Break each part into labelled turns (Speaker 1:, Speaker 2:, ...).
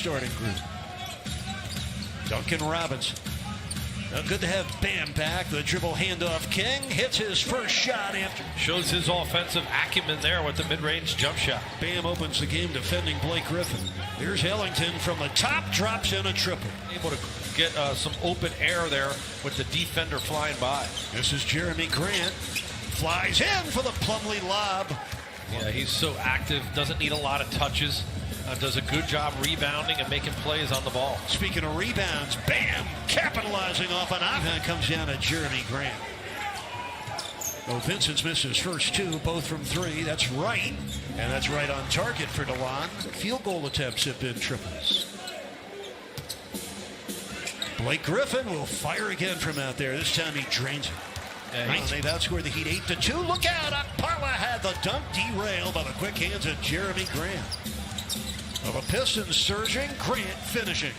Speaker 1: starting group. Duncan Robinson. Good to have Bam back. The dribble handoff king hits his first shot after.
Speaker 2: Shows his offensive acumen there with the mid-range jump shot.
Speaker 1: Bam opens the game defending Blake Griffin. Here's Ellington from the top, drops in a triple.
Speaker 2: Able to get some open air there with the defender flying by.
Speaker 1: This is Jeremy Grant. Flies in for the Plumlee lob.
Speaker 2: Yeah, he's so active, doesn't need a lot of touches. Does a good job rebounding and making plays on the ball.
Speaker 1: Speaking of rebounds, Bam capitalizing off an offense. Comes down to Jeremy Grant. Oh, Vincent's missed his first two, both from three. That's right. And that's right on target for DeLon. Field goal attempts have been triples. Blake Griffin will fire again from out there. This time he drains it. Yeah, they've outscored the Heat 8-2. Look out! Akpala had the dunk derailed by the quick hands of Jeremy Grant. Well, the Pistons surging, Grant finishing.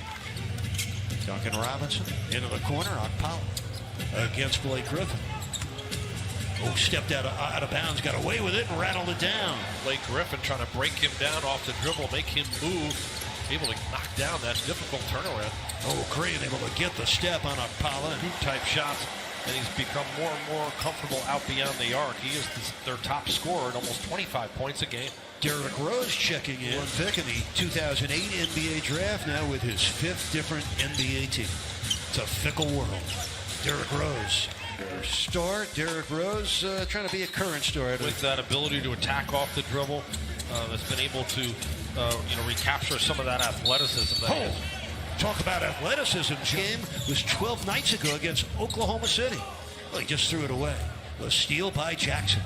Speaker 1: Duncan Robinson into the corner, Akpala against Blake Griffin. Oh, stepped out of bounds, got away with it and rattled it down.
Speaker 2: Blake Griffin trying to break him down off the dribble, make him move, able to knock down that difficult turnaround.
Speaker 1: Oh, Grant able to get the step on Akpala.
Speaker 2: Hoop-type shots, and he's become more and more comfortable out beyond the arc. He is their top scorer at almost 25 points a game.
Speaker 1: Derrick Rose checking in. One pick in the 2008 NBA draft, now with his fifth different NBA team. It's a fickle world. Derrick Rose. Their star, Derrick Rose, trying to be a current star.
Speaker 2: With that ability to attack off the dribble, has been able to recapture some of that athleticism.
Speaker 1: Talk about athleticism. Game was 12 nights ago against Oklahoma City. Well, he just threw it away. The steal by Jackson.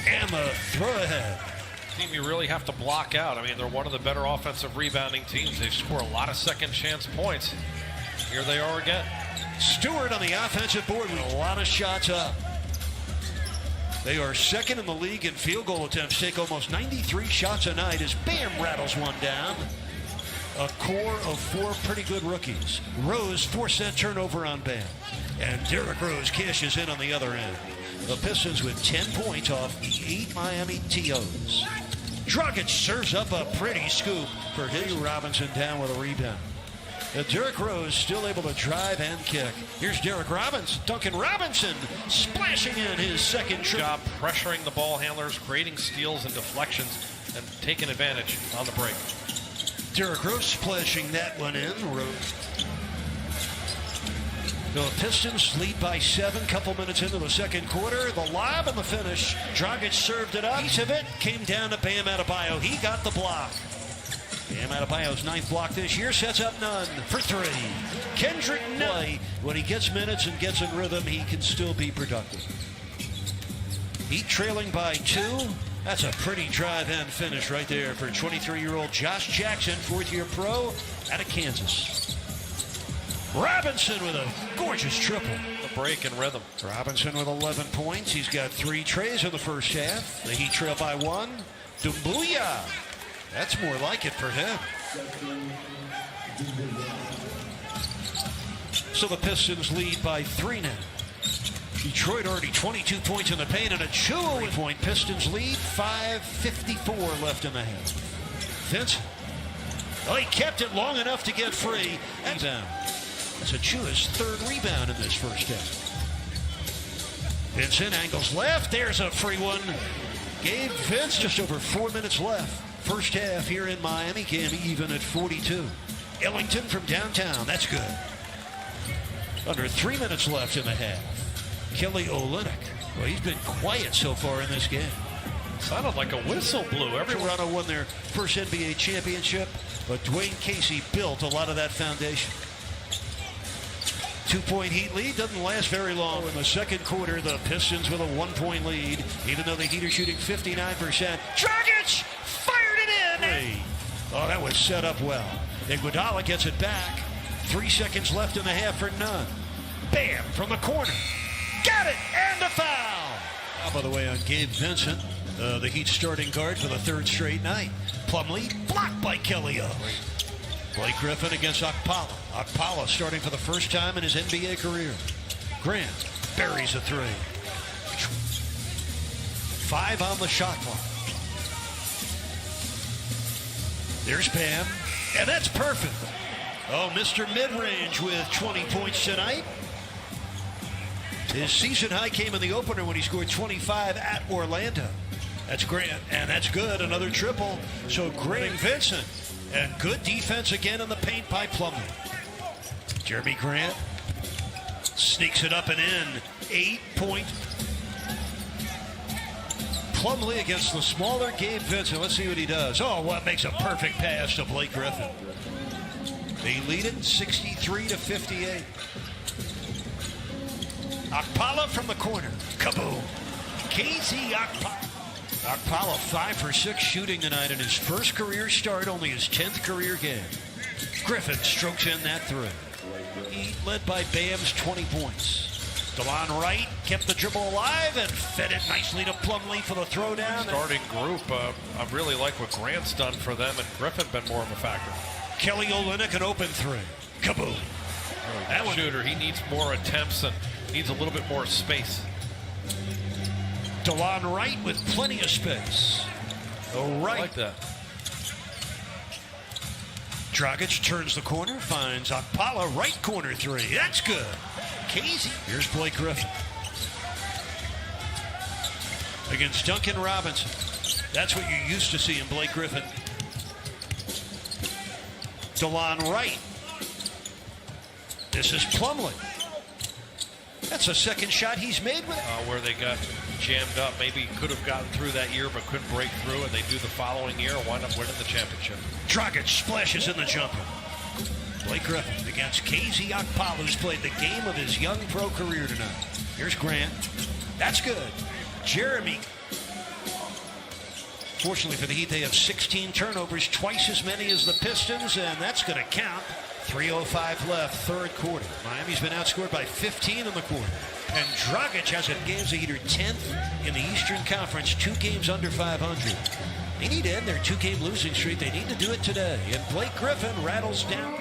Speaker 1: And the throw ahead.
Speaker 2: Team you really have to block out. I mean, they're one of the better offensive rebounding teams. They score a lot of second chance points. Here they are again.
Speaker 1: Stewart on the offensive board with a lot of shots up. They are second in the league in field goal attempts, take almost 93 shots a night as Bam rattles one down. A core of four pretty good rookies. Rose forced that turnover on Bam. And Derrick Rose cashes in on the other end. The Pistons with 10 points off the 8 Miami TOs. Dragic serves up a pretty scoop for his. Robinson down with a rebound. Derrick Rose still able to drive and kick. Here's Derrick Robinson. Duncan Robinson splashing in his second
Speaker 2: job pressuring the ball handlers, creating steals and deflections, and taking advantage on the break.
Speaker 1: Derrick Rose splashing that one in. The Pistons lead by 7, couple minutes into the second quarter. The lob and the finish. Dragic served it up. Piece of it came down to Bam Adebayo. He got the block. Bam Adebayo's 9th block this year, sets up none for 3. Kendrick Nunn. When he gets minutes and gets in rhythm, he can still be productive. Heat trailing by 2. That's a pretty drive and finish right there for 23-year-old Josh Jackson, 4th-year pro out of Kansas. Robinson with a gorgeous triple.
Speaker 2: The break and rhythm.
Speaker 1: Robinson with 11 points. He's got 3 trays in the first half. The Heat trail by 1. Doumbouya. That's more like it for him. So the Pistons lead by 3 now. Detroit already 22 points in the paint and a 2-point Pistons lead. 5:54 left in the half. Vince. Well, he kept it long enough to get free. And down. That's Achua's 3rd rebound in this first half. Vincent angles left. There's a free one. Gave Vince just over 4 minutes left. First half here in Miami, game even at 42. Ellington from downtown. That's good. Under 3 minutes left in the half. Kelly Olynyk. Well, he's been quiet so far in this game.
Speaker 2: Sounded like a whistle blew.
Speaker 1: Toronto won their first NBA championship, but Dwayne Casey built a lot of that foundation. 2-point Heat lead doesn't last very long. In the second quarter, the Pistons with a 1-point lead, even though the Heat are shooting 59%. Dragic fired it in! Oh, that was set up well. Iguodala gets it back. 3 seconds left in the half for Nunn. Bam, from the corner. Got it, and a foul! By the way, on Gabe Vincent, the Heat starting guard for the 3rd straight night. Plumlee blocked by Kelly O. Blake Griffin against Akpala. Akpala starting for the first time in his NBA career. Grant buries a 3. 5 on the shot clock. There's Bam. And that's perfect. Oh, Mr. Mid-Range with 20 points tonight. His season high came in the opener when he scored 25 at Orlando. That's Grant, and that's good. Another triple. So Grant Vincent, and good defense again in the paint by Plumlee. Jeremy Grant sneaks it up and in. 8-point. Plumlee against the smaller Gabe Vincent. Let's see what he does. Oh, what makes a perfect pass to Blake Griffin. They lead it 63-58. Okpala from the corner. Kaboom. KZ Okpala. Okpala 5 for 6 shooting tonight in his first career start, only his 10th career game. Griffin strokes in that three. He led by Bam's 20 points. DeLon Wright kept the dribble alive and fed it nicely to Plumlee for the throwdown.
Speaker 2: Starting group, I really like what Grant's done for them, and Griffin been more of a factor.
Speaker 1: Kelly Olynyk an open three. Kaboom.
Speaker 2: That shooter, he needs more attempts and needs a little bit more space.
Speaker 1: DeLon Wright with plenty of space. Wright.
Speaker 2: I like that.
Speaker 1: Dragic turns the corner, finds Okpala, right corner three. That's good. Casey. Here's Blake Griffin. Against Duncan Robinson. That's what you're used to seeing, Blake Griffin. DeLon Wright. This is Plumlee. That's a second shot he's made with it.
Speaker 2: Where they got jammed up. Maybe could have gotten through that year but couldn't break through, and they do the following year and wind up winning the championship.
Speaker 1: Dragic splashes in the jumper. Blake Griffin against KZ Okpala, who's played the game of his young pro career tonight. Here's Grant. That's good. Jeremy. Fortunately for the Heat, they have 16 turnovers, twice as many as the Pistons, and that's going to count. 3:05 left, third quarter. Miami's been outscored by 15 in the quarter. And Dragic has a games a heater 10th in the Eastern Conference, 2 games under 500. They need to end their 2-game losing streak. They need to do it today. And Blake Griffin rattles down.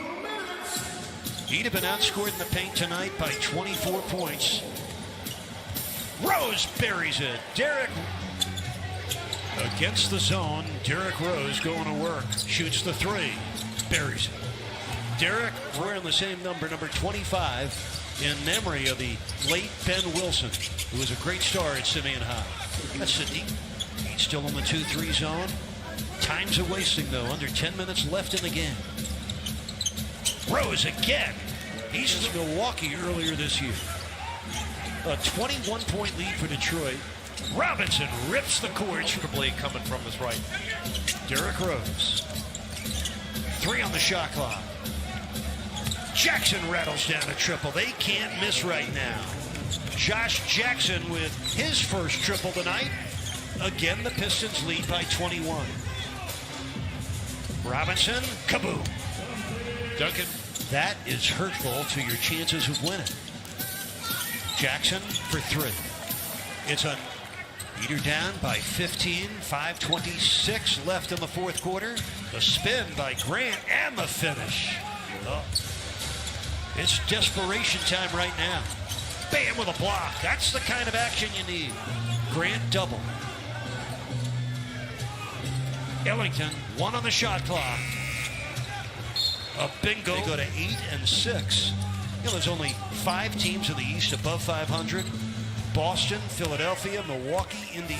Speaker 1: He'd have been outscored in the paint tonight by 24 points. Rose buries it. Derrick against the zone. Derrick Rose going to work. Shoots the three. Buries it. Derrick wearing the same number 25, in memory of the late Ben Wilson, who was a great star at Simeon High. That's Sadiq. He's still in the 2-3 zone. Time's a wasting, though. Under 10 minutes left in the game. Rose again. He's in Milwaukee earlier this year. A 21-point lead for Detroit. Robinson rips the court.
Speaker 2: Comfortably coming from his right.
Speaker 1: Derrick Rose. 3 on the shot clock. Jackson rattles down a triple. They can't miss right now. Josh Jackson with his first triple tonight. Again, the Pistons lead by 21. Robinson, kaboom. Duncan. That is hurtful to your chances of winning. Jackson for 3. It's a Heater down by 15, 5:26 left in the fourth quarter. The spin by Grant and the finish. Oh. It's desperation time right now. Bam with a block. That's the kind of action you need. Grant double. Ellington, 1 on the shot clock. A bingo. They go to 8 and 6. You know, there's only 5 teams in the East above 500. Boston, Philadelphia, Milwaukee, Indy.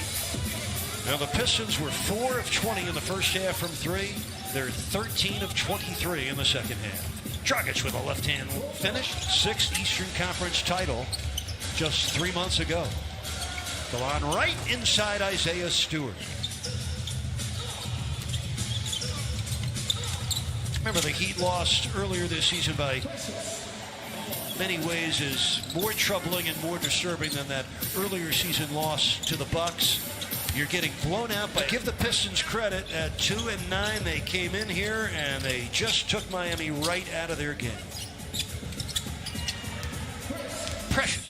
Speaker 1: Now the Pistons were 4 of 20 in the first half from 3. They're 13 of 23 in the second half. Dragic with a left-hand finish. 6th Eastern Conference title just 3 months ago. DeLon Wright inside Isaiah Stewart. Remember, the Heat lost earlier this season by many ways is more troubling and more disturbing than that earlier season loss to the Bucks. You're getting blown out, but give the Pistons credit. At 2-9, they came in here and they just took Miami right out of their game. Precious.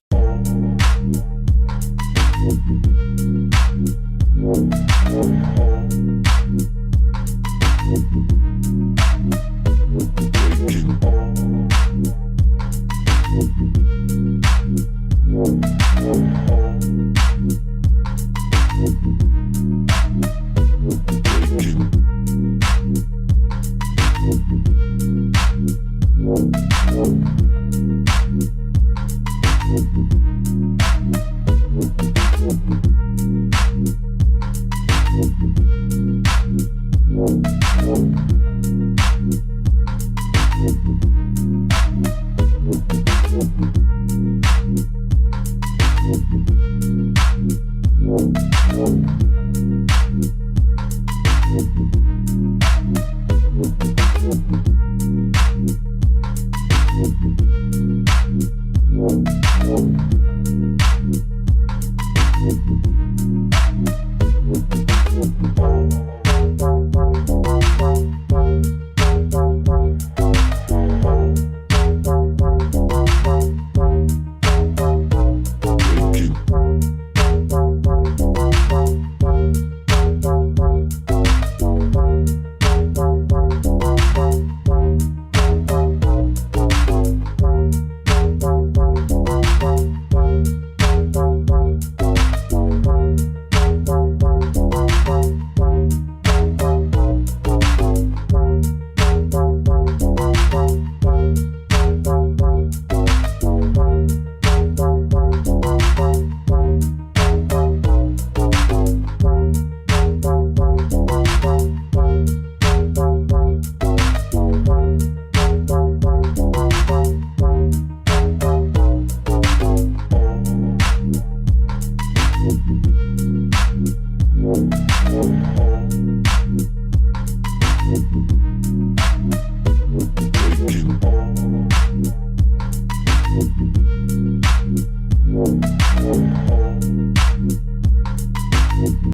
Speaker 3: Bye.